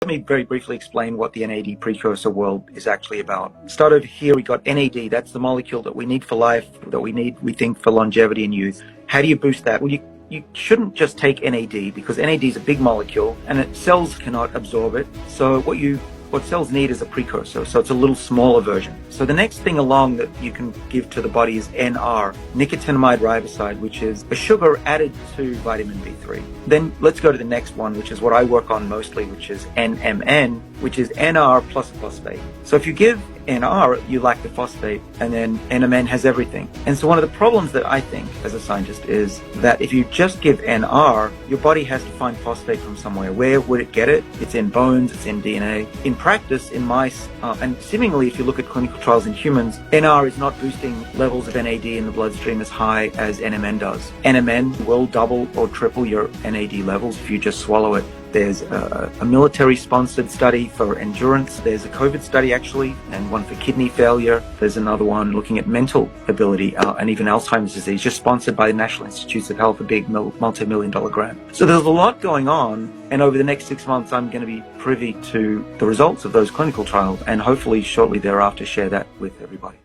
Let me very briefly explain what the NAD precursor world is actually about. Start over here, we got NAD, that's the molecule that we need for life, that we need, we think, for longevity and youth. How do you boost that? Well, you shouldn't just take NAD, because NAD is a big molecule and cells cannot absorb it. So what cells need is a precursor, so it's a little smaller version. So the next thing along that you can give to the body is NR, nicotinamide riboside, which is a sugar added to vitamin B3. Then let's go to the next one, which is what I work on mostly, which is NMN, which is NR plus phosphate. So if you give NR, you lack the phosphate, and then NMN has everything. And so one of the problems that I think as a scientist is that if you just give NR, your body has to find phosphate from somewhere. Where would it get it? It's in bones, it's in DNA. In practice, in mice, and seemingly if you look at clinical trials in humans, NR is not boosting levels of NAD in the bloodstream as high as NMN does. NMN will double or triple your NAD levels if you just swallow it. There's a military-sponsored study for endurance. There's a COVID study, actually, and one for kidney failure. There's another one looking at mental ability and even Alzheimer's disease, just sponsored by the National Institutes of Health, a big multi-million-dollar grant. So there's a lot going on, and over the next 6 months, I'm going to be privy to the results of those clinical trials, and hopefully shortly thereafter share that with everybody.